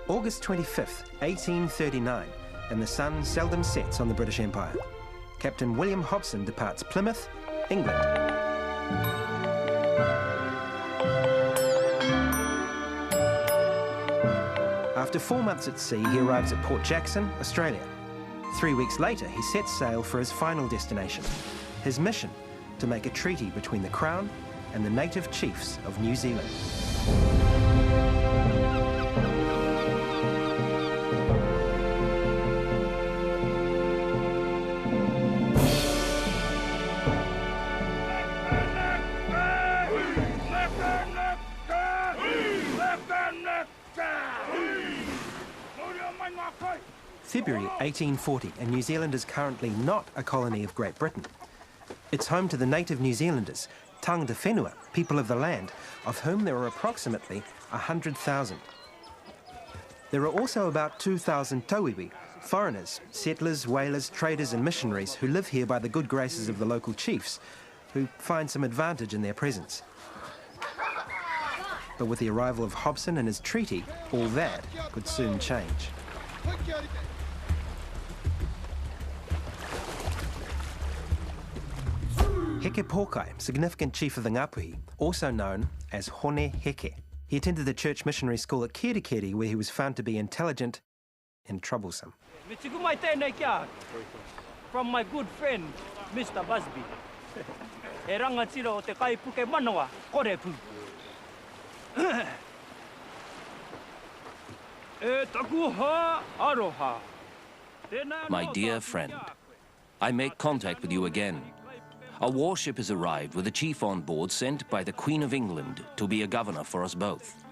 August 25th, 1839, and the sun seldom sets on the British Empire. Captain William Hobson departs Plymouth, England. After 4 months at sea, he arrives at Port Jackson, Australia. 3 weeks later, he sets sail for his final destination. His mission, to make a treaty between the Crown and the native chiefs of New Zealand. February 1840, and New Zealand is currently not a colony of Great Britain. It's home to the native New Zealanders, Tangata Whenua, people of the land, of whom there are approximately 100,000. There are also about 2,000 tauiwi, foreigners, settlers, whalers, traders and missionaries who live here by the good graces of the local chiefs, who find some advantage in their presence. But with the arrival of Hobson and his treaty, all that could soon change. Heke Pōkai, significant chief of the Nga Puhi, also known as Hone Heke. He attended the church missionary school at Kirikiri, where he was found to be intelligent and troublesome. From my good friend, Mr. Busby. My dear friend, I make contact with you again. A warship has arrived with a chief on board sent by the Queen of England to be a governor for us both.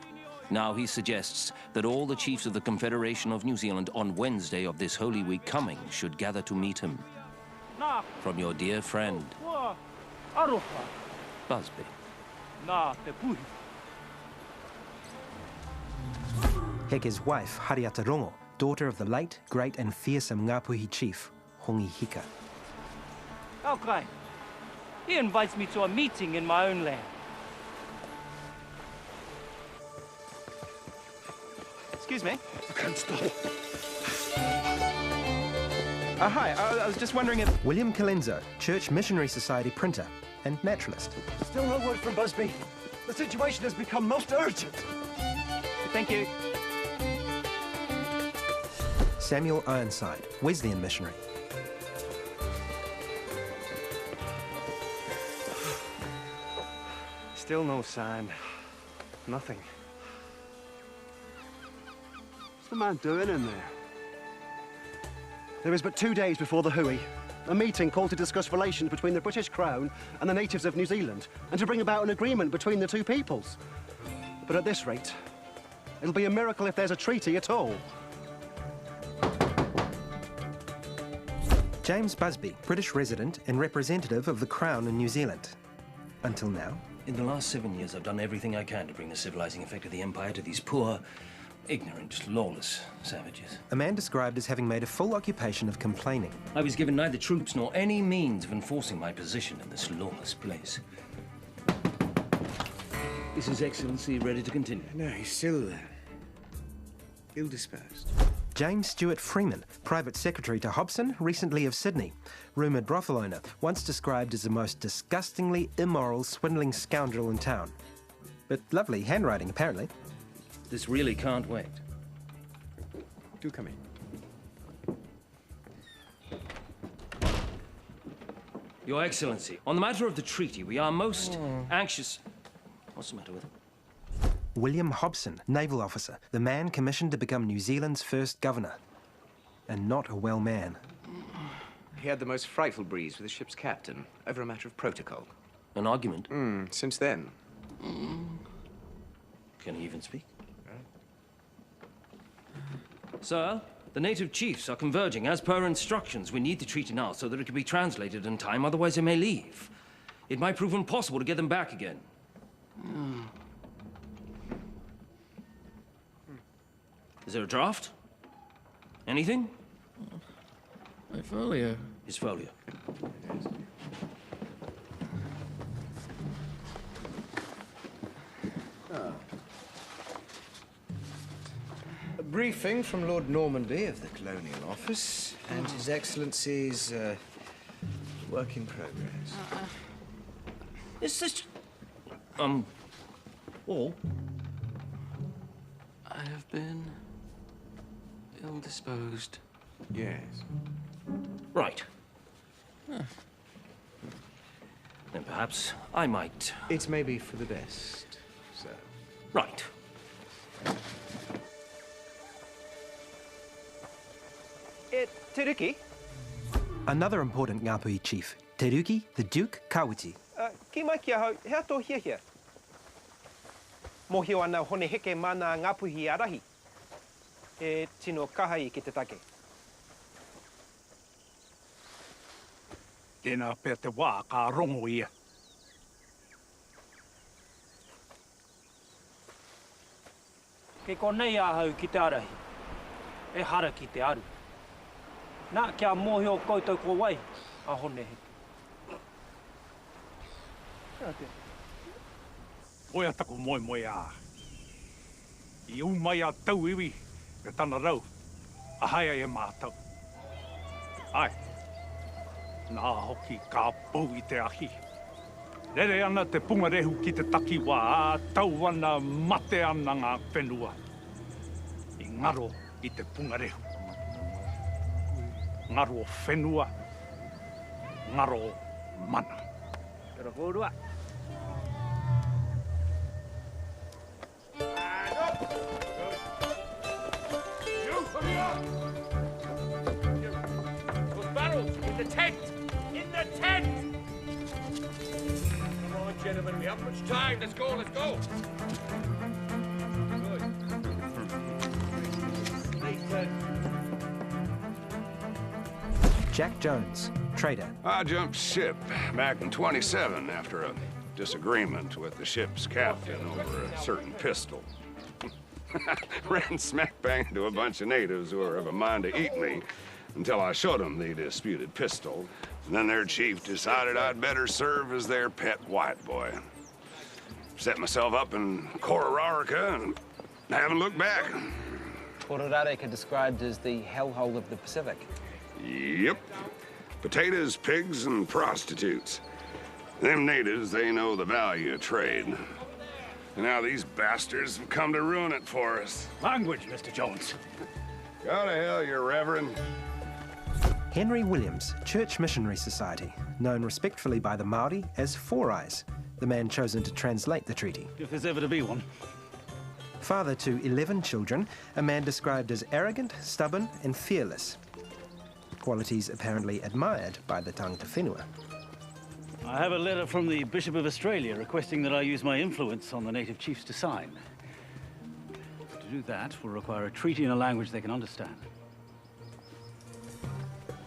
Now he suggests that all the chiefs of the Confederation of New Zealand on Wednesday of this Holy Week coming should gather to meet him. From your dear friend, Busby. Heke's wife, Hariata Rongo, daughter of the late, great and fearsome Nga Puhi chief, Hongi Hika. Okay. He invites me to a meeting in my own land. Excuse me. I can't stop. Hi, I was just wondering if... William Colenso, Church Missionary Society printer and naturalist. Still no word from Busby. The situation has become most urgent. Thank you. Samuel Ironside, Wesleyan missionary. Still no sign. Nothing. What's the man doing in there? There is but 2 days before the Hui, a meeting called to discuss relations between the British Crown and the natives of New Zealand, and to bring about an agreement between the two peoples. But at this rate, it'll be a miracle if there's a treaty at all. James Busby, British resident and representative of the Crown in New Zealand. Until now. In the last 7 years, I've done everything I can to bring the civilizing effect of the Empire to these poor, ignorant, lawless savages. A man described as having made a full occupation of complaining. I was given neither troops nor any means of enforcing my position in this lawless place. Is His Excellency ready to continue? No, he's still ill-disposed. James Stewart Freeman, private secretary to Hobson, recently of Sydney, rumoured brothel owner, once described as the most disgustingly immoral, swindling scoundrel in town. But lovely handwriting, apparently. This really can't wait. Do come in. Your Excellency, on the matter of the treaty, we are most anxious... What's the matter with him? William Hobson, naval officer, the man commissioned to become New Zealand's first governor. And not a well man. He had the most frightful breeze with the ship's captain over a matter of protocol. An argument? Since then. Can he even speak? Sir, the native chiefs are converging as per instructions. We need the treaty now so that it can be translated in time, otherwise they may leave. It might prove impossible to get them back again. Is there a draft? Anything? My folio. His folio. briefing from Lord Normanby of the Colonial Office and His Excellency's work in progress. Is this... all? I have been ill-disposed. Yes. Right. Then perhaps I might... It may be for the best, sir. Right. Te Another important Nga Puhi chief, Te Ruki, the Duke Kawiti. Ki mai kia hau, hea tō hia. Mohio ana hone heke mana Nga Puhi arahi. E tino kahai ki te take. Tēnā pēr te wā ka rongo ia. Ke konei ahau ki te arahi. E hara ki te aru. Nā kia mohio koutou ko wai, a hone heke. Oia tako moe a. I umai a tau iwi, e tana rau. A haia e mātau. Ai. Nā hoki ka pou I te ahi. Rere ana te pungarehu ki te takiwa a tau ana mate ana ngā whenua. I ngaro I te pungarehu. Ngaro whenua. Ngaro mana. Pero hōrua. Those barrels in the tent! In the tent! Come on, gentlemen, we haven't much time. Let's go, let's go! Good. Jack Jones, trader. I jumped ship back in 27 after a disagreement with the ship's captain over a certain pistol. Ran smack bang into a bunch of natives who were of a mind to eat me until I showed them the disputed pistol. And then their chief decided I'd better serve as their pet white boy. Set myself up in Kororareka and haven't looked back. Kororareka described as the hellhole of the Pacific. Yep. Potatoes, pigs, and prostitutes. Them natives, they know the value of trade. And now these bastards have come to ruin it for us. Language, Mr. Jones. Go to hell, your reverend. Henry Williams, Church Missionary Society, known respectfully by the Maori as Four Eyes, the man chosen to translate the treaty. If there's ever to be one. Father to 11 children, a man described as arrogant, stubborn, and fearless. Qualities apparently admired by the Tangata Whenua. I have a letter from the Bishop of Australia requesting that I use my influence on the native chiefs to sign. To do that will require a treaty in a language they can understand.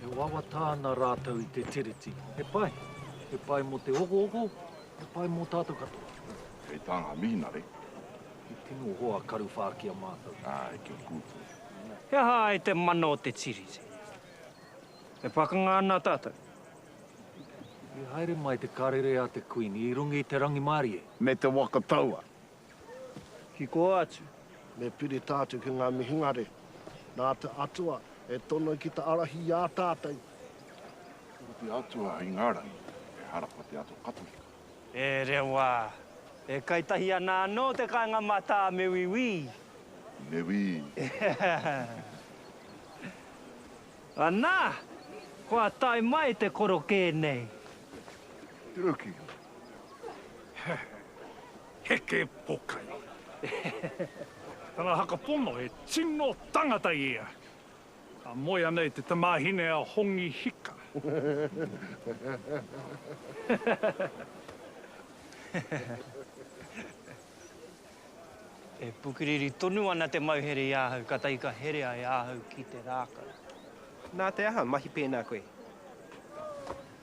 E wawa tāna rātou I te tiriti. E pai mo te ogo, e pai mo tātou katoa. Kei tāngā mīnare. I tino hoa karu whākia mātou. Ai, kia kūtu. He hae te mana o te tiriti. E whakanga ana tātou. I haere mai te karere a te Queen I rungi I te rangi Māori e. Me te wakataua. Ki ko atu. Me piri tātou ki ngā mihingare. Nā te atua e tono ki te arahi a tātou. Te atua I ngārangi, e harapa te atua katolika. E rewa. E kaitahi ana no te kāinga mata me wiwi. Me wi. Ana! Kua tai mai te koro kēnei. Te ruki. Heke pokai. Tana hakapono e tino tangata ia. A moia nei te tamahine a hongi hika. E pukiriri tonu ana te mauhere I ahau, ka taika herea I ahau ki te rākau. Nā te aha, mahi pēnā koe.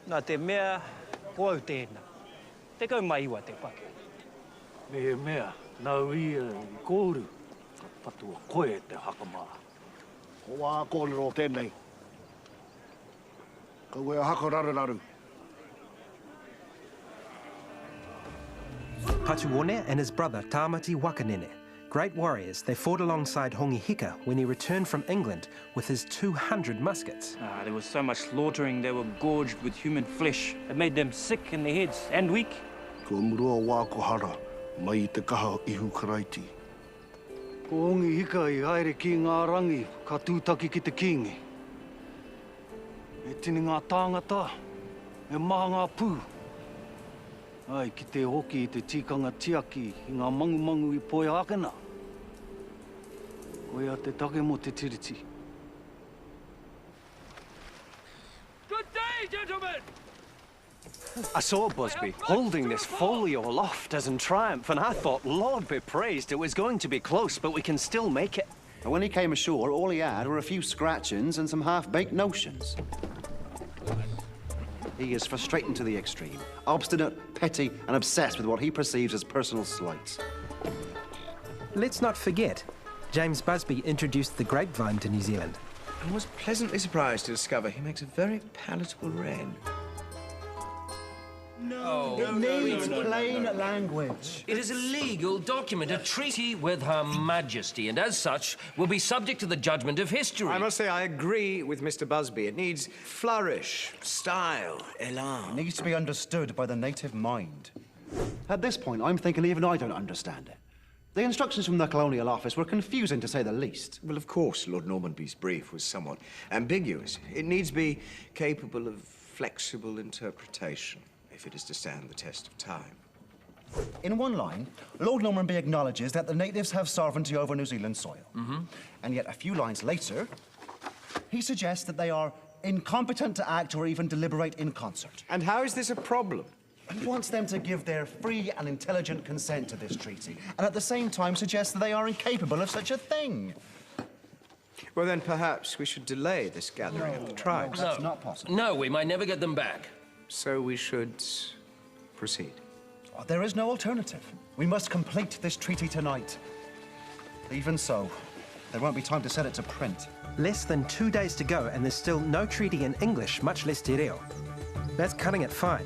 Nā te mea, poau tēnā. Te kau mai iwa te pake. Me he mea, nau ia I kōru. Ka patua koe te hakamā. Ko wā kōrero tēnei. Kau e haka raruraru. Patuone and his brother Tāmati Wakanene, Great warriors, they fought alongside Hongihika when he returned from England with his 200 muskets. There was so much slaughtering, they were gorged with human flesh. It made them sick in their heads and weak. Ko murua wākohara, mai te kaha ihu karaiti. Ko Hongihika I haere ki ngā rangi, ka tūtaki ki te kingi. E tini ngā tāngata, e maha ngā pū. Ai, ki te hoki I te tikanga tiaki, I ngā mangu I poe akena. Koia te take mo te tiriti. Good day, gentlemen! I saw Busby holding this folio aloft as in triumph, and I thought, Lord be praised, it was going to be close, but we can still make it. And when he came ashore, all he had were a few scratchings and some half-baked notions. He is frustrating to the extreme, obstinate, petty, and obsessed with what he perceives as personal slights. Let's not forget, James Busby introduced the grapevine to New Zealand. I was pleasantly surprised to discover he makes a very palatable red. It needs plain language. It is a legal document, a treaty with Her Majesty, and as such will be subject to the judgment of history. I must say I agree with Mr. Busby. It needs flourish, style, elan. It needs to be understood by the native mind. At this point, I'm thinking even I don't understand it. The instructions from the Colonial Office were confusing, to say the least. Well, of course, Lord Normanby's brief was somewhat ambiguous. It needs to be capable of flexible interpretation if it is to stand the test of time. In one line, Lord Normanby acknowledges that the natives have sovereignty over New Zealand soil. And yet a few lines later, he suggests that they are incompetent to act or even deliberate in concert. And how is this a problem? He wants them to give their free and intelligent consent to this treaty, and at the same time suggests that they are incapable of such a thing. Well, then perhaps we should delay this gathering of the tribes. No, that's not possible. No, we might never get them back. So we should proceed. Oh, there is no alternative. We must complete this treaty tonight. Even so, there won't be time to set it to print. Less than 2 days to go and there's still no treaty in English, much less te reo. That's cutting it fine.